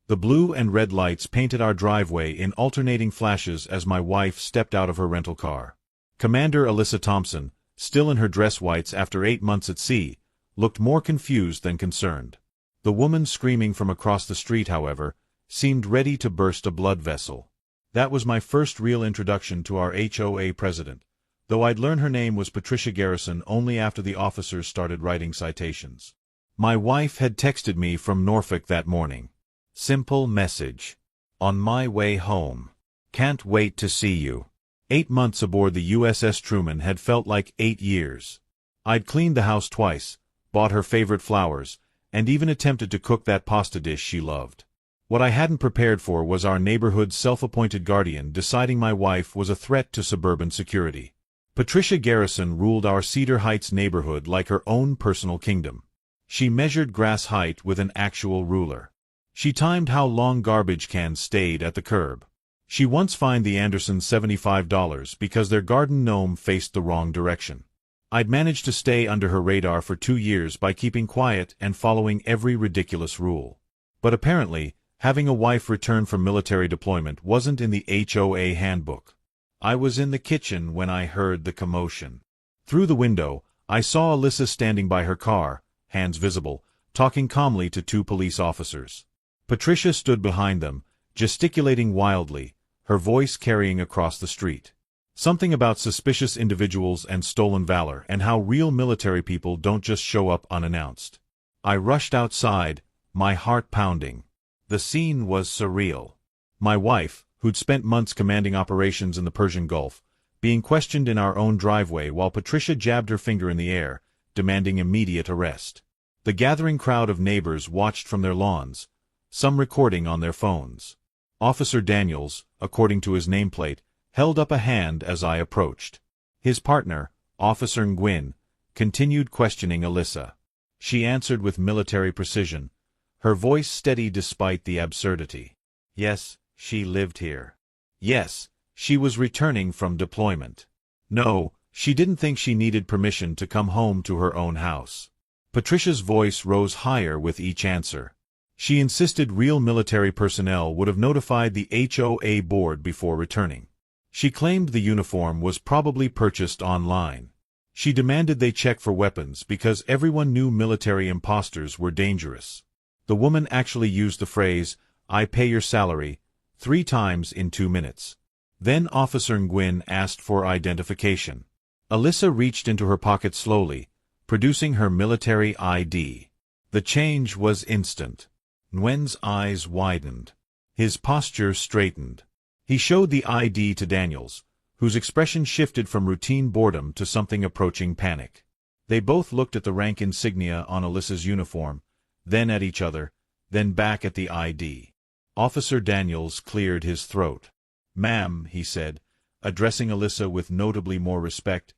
The blue and red lights painted our driveway in alternating flashes as my wife stepped out of her rental car. Commander Alyssa Thompson, still in her dress whites after 8 months at sea, looked more confused than concerned. The woman screaming from across the street, however, seemed ready to burst a blood vessel. That was my first real introduction to our HOA president, though I'd learned her name was Patricia Garrison only after the officers started writing citations. My wife had texted me from Norfolk that morning. Simple message. On my way home. Can't wait to see you. 8 months aboard the USS Truman had felt like 8 years. I'd cleaned the house twice, bought her favorite flowers, and even attempted to cook that pasta dish she loved. What I hadn't prepared for was our neighborhood's self-appointed guardian deciding my wife was a threat to suburban security. Patricia Garrison ruled our Cedar Heights neighborhood like her own personal kingdom. She measured grass height with an actual ruler. She timed how long garbage cans stayed at the curb. She once fined the Andersons $75 because their garden gnome faced the wrong direction. I'd managed to stay under her radar for 2 years by keeping quiet and following every ridiculous rule. But apparently, having a wife return from military deployment wasn't in the HOA handbook. I was in the kitchen when I heard the commotion. Through the window, I saw Alyssa standing by her car, hands visible, talking calmly to 2 police officers. Patricia stood behind them, gesticulating wildly, her voice carrying across the street. Something about suspicious individuals and stolen valor and how real military people don't just show up unannounced. I rushed outside, my heart pounding. The scene was surreal. My wife, who'd spent months commanding operations in the Persian Gulf, being questioned in our own driveway while Patricia jabbed her finger in the air, demanding immediate arrest. The gathering crowd of neighbors watched from their lawns, some recording on their phones. Officer Daniels, according to his nameplate, held up a hand as I approached. His partner, Officer Nguyen, continued questioning Alyssa. She answered with military precision, her voice steady despite the absurdity. Yes, she lived here. Yes, she was returning from deployment. No, she didn't think she needed permission to come home to her own house. Patricia's voice rose higher with each answer. She insisted real military personnel would have notified the HOA board before returning. She claimed the uniform was probably purchased online. She demanded they check for weapons because everyone knew military imposters were dangerous. The woman actually used the phrase, "I pay your salary," 3 times in 2 minutes. Then Officer Nguyen asked for identification. Alyssa reached into her pocket slowly, producing her military ID. The change was instant. Nguyen's eyes widened. His posture straightened. He showed the ID to Daniels, whose expression shifted from routine boredom to something approaching panic. They both looked at the rank insignia on Alyssa's uniform, then at each other, then back at the ID. Officer Daniels cleared his throat. "Ma'am," he said, addressing Alyssa with notably more respect,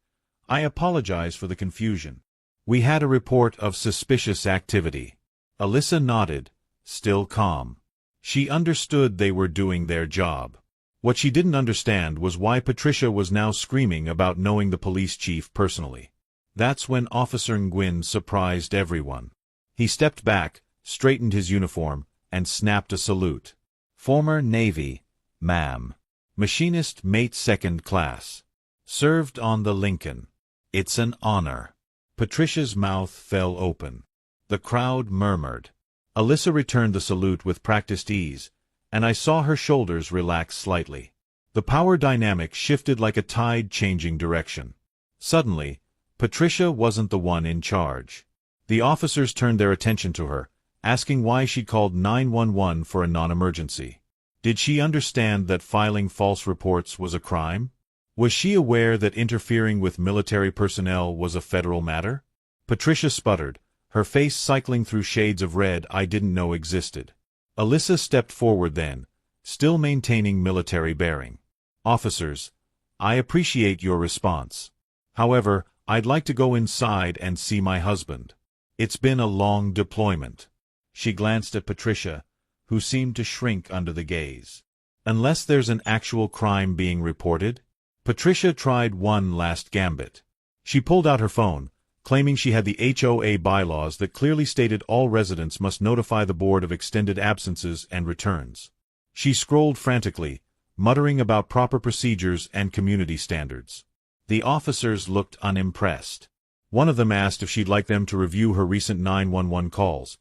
"I apologize for the confusion. We had a report of suspicious activity." Alyssa nodded, still calm. She understood they were doing their job. What she didn't understand was why Patricia was now screaming about knowing the police chief personally. That's when Officer Nguyen surprised everyone. He stepped back, straightened his uniform, and snapped a salute. "Former Navy, ma'am. Machinist mate 2nd class. Served on the Lincoln. It's an honor." Patricia's mouth fell open. The crowd murmured. Alyssa returned the salute with practiced ease, and I saw her shoulders relax slightly. The power dynamic shifted like a tide changing direction. Suddenly, Patricia wasn't the one in charge. The officers turned their attention to her, asking why she called 911 for a non-emergency. Did she understand that filing false reports was a crime? Was she aware that interfering with military personnel was a federal matter? Patricia sputtered, her face cycling through shades of red I didn't know existed. Alyssa stepped forward then, still maintaining military bearing. "Officers, I appreciate your response. However, I'd like to go inside and see my husband. It's been a long deployment." She glanced at Patricia, who seemed to shrink under the gaze. "Unless there's an actual crime being reported?" Patricia tried one last gambit. She pulled out her phone, claiming she had the HOA bylaws that clearly stated all residents must notify the board of extended absences and returns. She scrolled frantically, muttering about proper procedures and community standards. The officers looked unimpressed. One of them asked if she'd like them to review her recent 911 calls,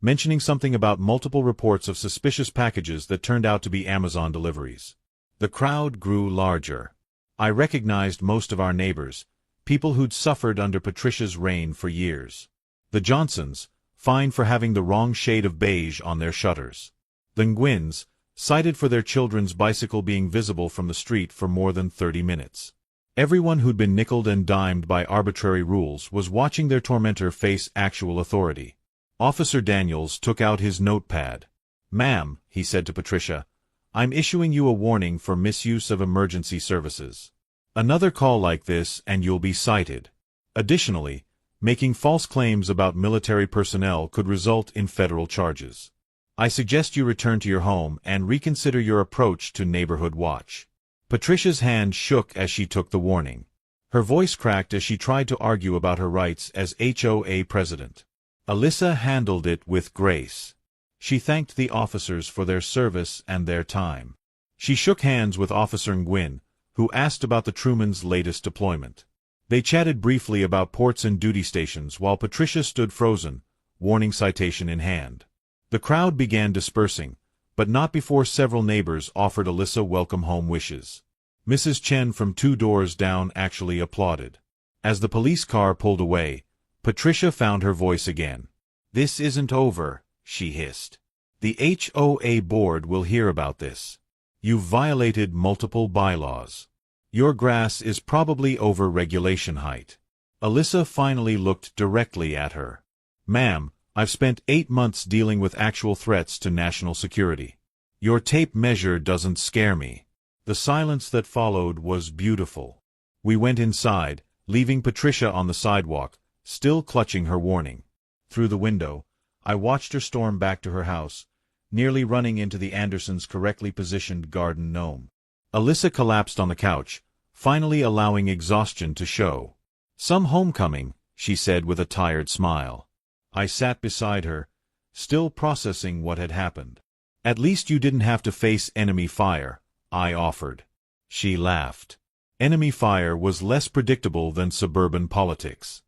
mentioning something about multiple reports of suspicious packages that turned out to be Amazon deliveries. The crowd grew larger. I recognized most of our neighbors, people who'd suffered under Patricia's reign for years. The Johnsons, fined for having the wrong shade of beige on their shutters. The Nguyen's, cited for their children's bicycle being visible from the street for more than 30 minutes. Everyone who'd been nickeled and dimed by arbitrary rules was watching their tormentor face actual authority. Officer Daniels took out his notepad. "Ma'am," he said to Patricia, "I'm issuing you a warning for misuse of emergency services. Another call like this and you'll be cited. Additionally, making false claims about military personnel could result in federal charges. I suggest you return to your home and reconsider your approach to Neighborhood Watch." Patricia's hand shook as she took the warning. Her voice cracked as she tried to argue about her rights as HOA president. Alyssa handled it with grace. She thanked the officers for their service and their time. She shook hands with Officer Nguyen, who asked about the Truman's latest deployment. They chatted briefly about ports and duty stations while Patricia stood frozen, warning citation in hand. The crowd began dispersing, but not before several neighbors offered Alyssa welcome home wishes. Mrs. Chen from 2 doors down actually applauded. As the police car pulled away, Patricia found her voice again. "This isn't over," she hissed. "The HOA board will hear about this. You've violated multiple bylaws. Your grass is probably over regulation height." Alyssa finally looked directly at her. "Ma'am, I've spent 8 months dealing with actual threats to national security. Your tape measure doesn't scare me." The silence that followed was beautiful. We went inside, leaving Patricia on the sidewalk, still clutching her warning. Through the window, I watched her storm back to her house, nearly running into the Andersons' correctly positioned garden gnome. Alyssa collapsed on the couch, finally allowing exhaustion to show. "Some homecoming," she said with a tired smile. I sat beside her, still processing what had happened. "At least you didn't have to face enemy fire," I offered. She laughed. Enemy fire was less predictable than suburban politics.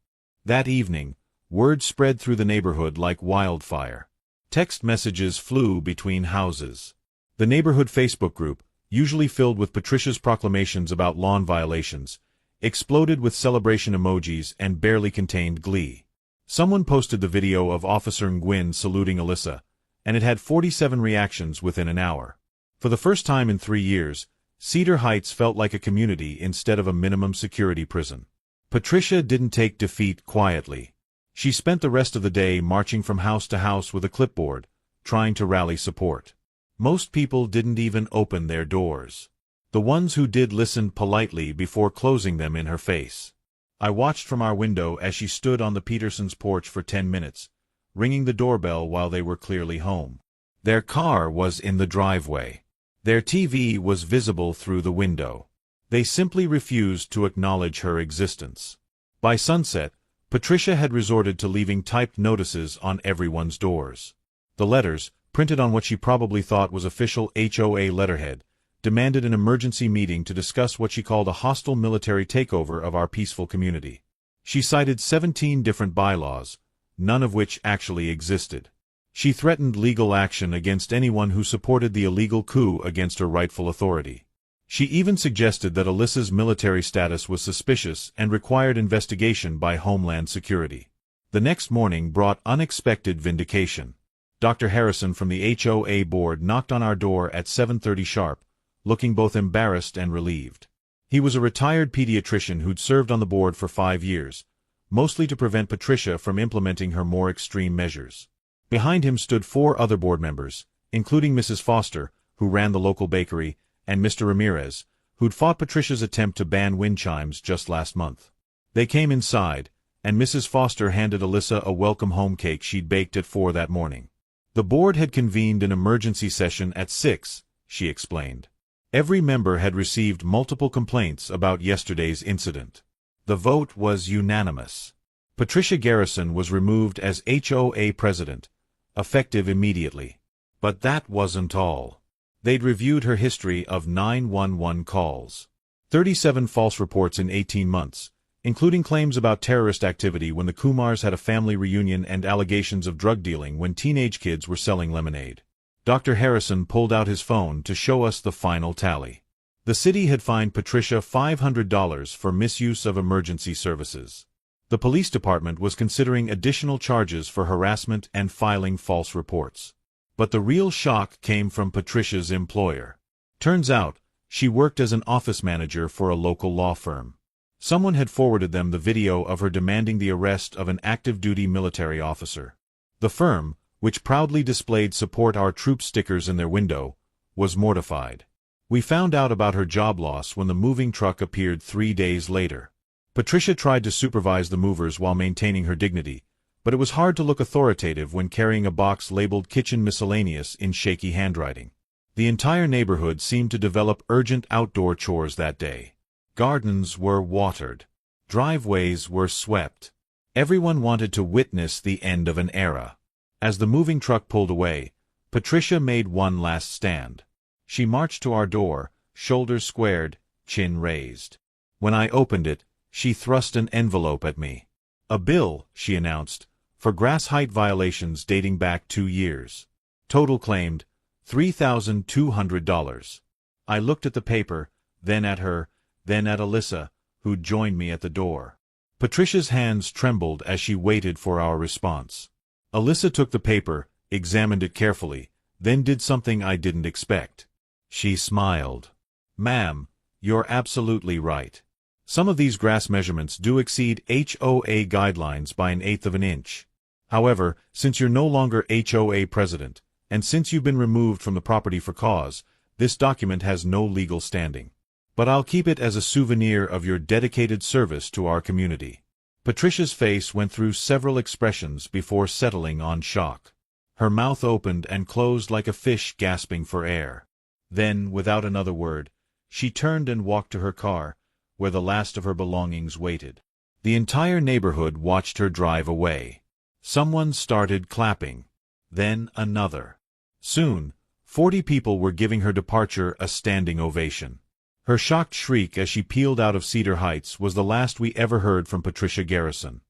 That evening, word spread through the neighborhood like wildfire. Text messages flew between houses. The neighborhood Facebook group, usually filled with Patricia's proclamations about lawn violations, exploded with celebration emojis and barely contained glee. Someone posted the video of Officer Nguyen saluting Alyssa, and it had 47 reactions within an hour. For the first time in 3 years, Cedar Heights felt like a community instead of a minimum security prison. Patricia didn't take defeat quietly. She spent the rest of the day marching from house to house with a clipboard, trying to rally support. Most people didn't even open their doors. The ones who did listened politely before closing them in her face. I watched from our window as she stood on the Petersons' porch for 10 minutes, ringing the doorbell while they were clearly home. Their car was in the driveway. Their TV was visible through the window. They simply refused to acknowledge her existence. By sunset, Patricia had resorted to leaving typed notices on everyone's doors. The letters, printed on what she probably thought was official HOA letterhead, demanded an emergency meeting to discuss what she called a hostile military takeover of our peaceful community. She cited 17 different bylaws, none of which actually existed. She threatened legal action against anyone who supported the illegal coup against her rightful authority. She even suggested that Alyssa's military status was suspicious and required investigation by Homeland Security. The next morning brought unexpected vindication. Dr. Harrison from the HOA board knocked on our door at 7:30 sharp, looking both embarrassed and relieved. He was a retired pediatrician who'd served on the board for 5 years, mostly to prevent Patricia from implementing her more extreme measures. Behind him stood 4 other board members, including Mrs. Foster, who ran the local bakery, and Mr. Ramirez, who'd fought Patricia's attempt to ban wind chimes just last month. They came inside, and Mrs. Foster handed Alyssa a welcome home cake she'd baked at 4 that morning. The board had convened an emergency session at 6, she explained. Every member had received multiple complaints about yesterday's incident. The vote was unanimous. Patricia Garrison was removed as HOA president, effective immediately. But that wasn't all. They'd reviewed her history of 911 calls. 37 false reports in 18 months, including claims about terrorist activity when the Kumars had a family reunion and allegations of drug dealing when teenage kids were selling lemonade. Dr. Harrison pulled out his phone to show us the final tally. The city had fined Patricia $500 for misuse of emergency services. The police department was considering additional charges for harassment and filing false reports. But the real shock came from Patricia's employer. Turns out, she worked as an office manager for a local law firm. Someone had forwarded them the video of her demanding the arrest of an active-duty military officer. The firm, which proudly displayed "Support Our Troops" stickers in their window, was mortified. We found out about her job loss when the moving truck appeared 3 days later. Patricia tried to supervise the movers while maintaining her dignity, but it was hard to look authoritative when carrying a box labeled "Kitchen Miscellaneous" in shaky handwriting. The entire neighborhood seemed to develop urgent outdoor chores that day. Gardens were watered. Driveways were swept. Everyone wanted to witness the end of an era. As the moving truck pulled away, Patricia made one last stand. She marched to our door, shoulders squared, chin raised. When I opened it, she thrust an envelope at me. "A bill," she announced, "for grass height violations dating back 2 years. Total claimed, $3,200. I looked at the paper, then at her, then at Alyssa, who'd joined me at the door. Patricia's hands trembled as she waited for our response. Alyssa took the paper, examined it carefully, then did something I didn't expect. She smiled. "Ma'am, you're absolutely right. Some of these grass measurements do exceed HOA guidelines by 1/8 of an inch. However, since you're no longer HOA president, and since you've been removed from the property for cause, this document has no legal standing. But I'll keep it as a souvenir of your dedicated service to our community." Patricia's face went through several expressions before settling on shock. Her mouth opened and closed like a fish gasping for air. Then, without another word, she turned and walked to her car, where the last of her belongings waited. The entire neighborhood watched her drive away. Someone started clapping. Then another. Soon, 40 people were giving her departure a standing ovation. Her shocked shriek as she peeled out of Cedar Heights was the last we ever heard from Patricia Garrison.